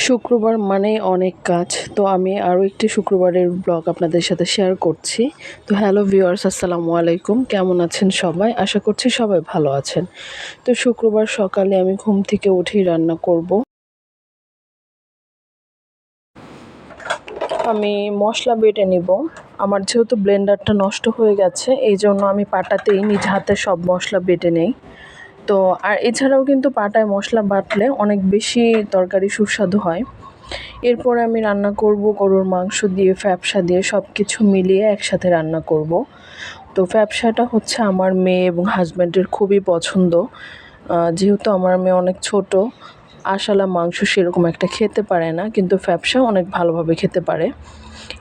শুক্রবার মানেই অনেক কাজ। তো আমি আরও একটি শুক্রবারের ব্লগ আপনাদের সাথে শেয়ার করছি। তো হ্যালো ভিউয়ার্স, আসসালামু আলাইকুম। কেমন আছেন সবাই? আশা করছি সবাই ভালো আছেন। তো শুক্রবার সকালে আমি ঘুম থেকে উঠেই রান্না করব। আমি মশলা বেটে নিব। আমার যেহেতু ব্লেন্ডারটা নষ্ট হয়ে গেছে, এই জন্য আমি পাটাতেই নিজ হাতে সব মশলা বেটে নেই। তো আর এছাড়াও কিন্তু পাটায় মশলা বাটলে অনেক বেশি তরকারি সুস্বাদু হয়। এরপরে আমি রান্না করব গরুর মাংস দিয়ে, ফ্যাপসা দিয়ে, সব কিছু মিলিয়ে একসাথে রান্না করব। তো ফ্যাপসাটা হচ্ছে আমার মেয়ে এবং হাজব্যান্ডের খুবই পছন্দ। যেহেতু আমার মেয়ে অনেক ছোট, আশালা মাংস সেরকম একটা খেতে পারে না, কিন্তু ফ্যাপসা অনেক ভালোভাবে খেতে পারে।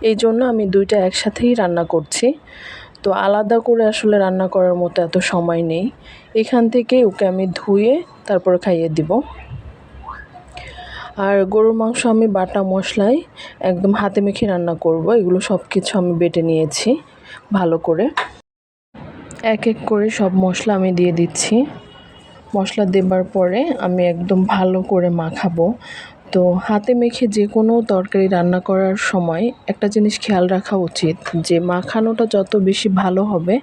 এই জন্য আমি দুইটা একসাথেই রান্না করছি। তো আলাদা করে আসলে রান্না করার মতো এত সময় নেই। এখান থেকে ওকে আমি ধুয়ে তারপরে খাইয়ে দিব। আর গরুর মাংস আমি বাটা মশলায় একদম হাতে মেখে রান্না করব। এগুলো সব কিছু আমি বেটে নিয়েছি ভালো করে। এক এক করে সব মশলা আমি দিয়ে দিচ্ছি। মশলা দেবার পরে আমি একদম ভালো করে মাখাবো। তো হাতে মেখে যে কোনো তরকারি রান্না করার সময় একটা জিনিস খেয়াল রাখা উচিত, যে মাখানোটা যত বেশি ভালো হবে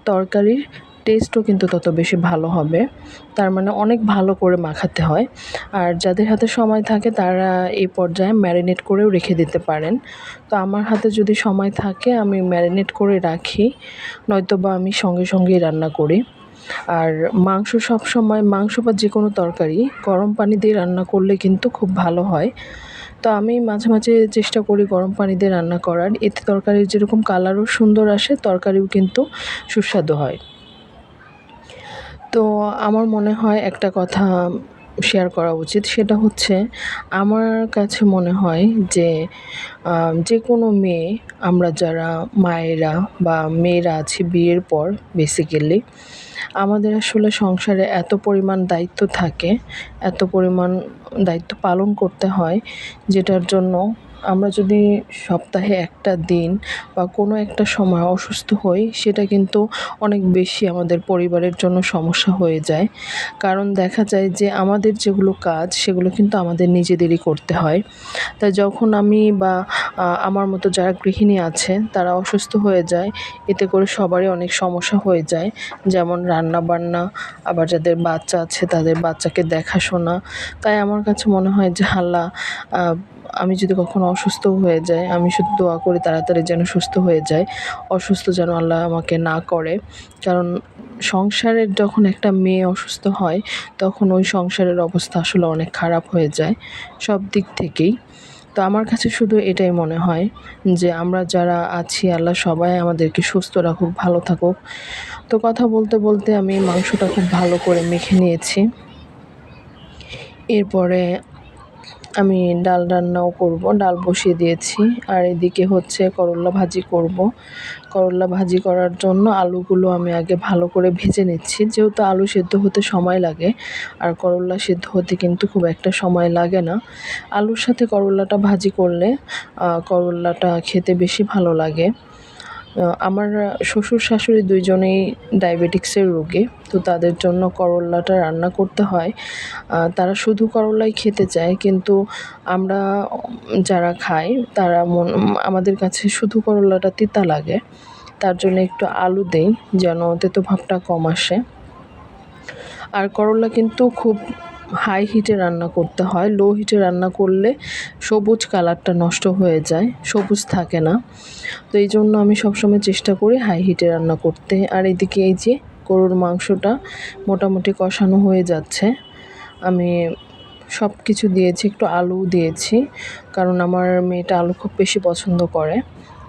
তরকারির টেস্টও কিন্তু তত বেশি ভালো হবে। তার মানে অনেক ভালো করে মাখাতে হয়। আর যাদের হাতে সময় থাকে তারা এই পর্যায়ে ম্যারিনেট করেও রেখে দিতে পারেন। তো আমার হাতে যদি সময় থাকে আমি ম্যারিনেট করে রাখি, নয়তোবা আমি সঙ্গে সঙ্গেই রান্না করি। আর মাংস বা যে কোনো তরকারি গরম পানি দিয়ে রান্না করলে কিন্তু খুব ভালো হয়। তো আমি মাঝে মাঝে চেষ্টা করি গরম পানি দিয়ে রান্না করার, এতে তরকারির যেরকম কালারও সুন্দর আসে, তরকারিও কিন্তু সুস্বাদু হয়। তো আমার মনে হয় একটা কথা শেয়ার করা উচিত, সেটা হচ্ছে আমার কাছে মনে হয় যে যে কোনো মেয়ে, আমরা যারা মায়েরা বা মেয়েরা আছি বিয়ের পর, বেসিক্যালি আমাদের আসলে সংসারে এত পরিমাণ দায়িত্ব থাকে, এত পরিমাণ দায়িত্ব পালন করতে হয়, যেটার জন্য আমরা যদি সপ্তাহে একটা দিন বা কোনো একটা সময় অসুস্থ হই, সেটা কিন্তু অনেক বেশি আমাদের পরিবারের জন্য সমস্যা হয়ে যায়। কারণ দেখা যায় যে আমাদের যেগুলো কাজ সেগুলো কিন্তু আমাদের নিজেদেরই করতে হয়। তাই যখন আমি বা আমার মতো যারা গৃহিণী আছে তারা অসুস্থ হয়ে যায়, এতে করে সবারই অনেক সমস্যা হয়ে যায়। যেমন রান্না বান্না, আবার যাদের বাচ্চা আছে তাদের বাচ্চাকে দেখাশোনা। তাই আমার কাছে মনে হয় যে আল্লাহ, আমি যদি কখনো অসুস্থ হয়ে যাই, আমি শুধু দোয়া করি তাড়াতাড়ি যেন সুস্থ হয়ে যায়, অসুস্থ যেন আল্লাহ আমাকে না করে। কারণ সংসারের যখন একটা মেয়ে অসুস্থ হয় তখন ওই সংসারের অবস্থা আসলে অনেক খারাপ হয়ে যায় সব দিক থেকেই। তো আমার কাছে শুধু এটাই মনে হয় যে আমরা যারা আছি আল্লাহ সবাই আমাদেরকে সুস্থ রাখুক, ভালো থাকুক। তো কথা বলতে বলতে আমি মাংসটা খুব ভালো করে মেখে নিয়েছি। এরপরে আমি ডাল রান্নাও করব, ডাল বসিয়ে দিয়েছি। আর এদিকে হচ্ছে করল্লা ভাজি করব। করল্লা ভাজি করার জন্য আলুগুলো আমি আগে ভালো করে ভেজে নিচ্ছি, যেহেতু আলু সেদ্ধ হতে সময় লাগে আর করল্লা সেদ্ধ হতে কিন্তু খুব একটা সময় লাগে না। আলুর সাথে করল্লাটা ভাজি করলে করল্লাটা খেতে বেশি ভালো লাগে। আমার শ্বশুর শাশুড়ি দুইজনেই ডায়াবেটিক্সের রোগী, তো তাদের জন্য করল্লাটা রান্না করতে হয়। তারা শুধু করল্লাই খেতে চায়, কিন্তু আমরা যারা খাই তারা আমাদের কাছে শুধু করল্লাটা তিতা লাগে। তার জন্য একটু আলু দেই যেন তেতো ভাবটা কম আসে। আর করল্লা কিন্তু খুব হাই হিটে রান্না করতে হয়, লো হিটে রান্না করলে সবুজ কালারটা নষ্ট হয়ে যায়, সবুজ থাকে না। তো এই জন্য আমি সবসময় চেষ্টা করি হাই হিটে রান্না করতে। আর এদিকে এই যে গরুর মাংসটা মোটামুটি কষানো হয়ে যাচ্ছে। আমি সব কিছু দিয়েছি, একটু আলু দিয়েছি, কারণ আমার মেয়েটা আলু খুব বেশি পছন্দ করে,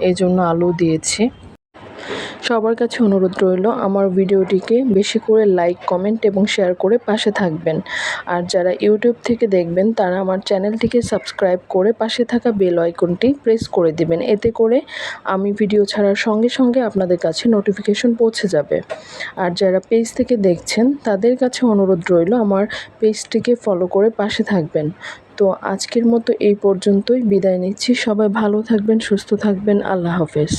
এই জন্য আলু দিয়েছি। সবার কাছে অনুরোধ রইল আমার ভিডিওটিকে বেশি করে লাইক, কমেন্ট এবং শেয়ার করে পাশে থাকবেন। আর যারা ইউটিউব থেকে দেখবেন তারা আমার চ্যানেলটিকে সাবস্ক্রাইব করে পাশে থাকা বেল আইকনটি প্রেস করে দিবেন। এতে করে আমি ভিডিও ছাড়ার সঙ্গে সঙ্গে আপনাদের কাছে নোটিফিকেশন পৌঁছে যাবে। আর যারা পেজ থেকে দেখছেন তাদের কাছে অনুরোধ রইল আমার পেজটিকে ফলো করে পাশে থাকবেন। তো আজকের মতো এই পর্যন্তই, বিদায় নিচ্ছি। সবাই ভালো থাকবেন, সুস্থ থাকবেন। আল্লাহ হাফেজ।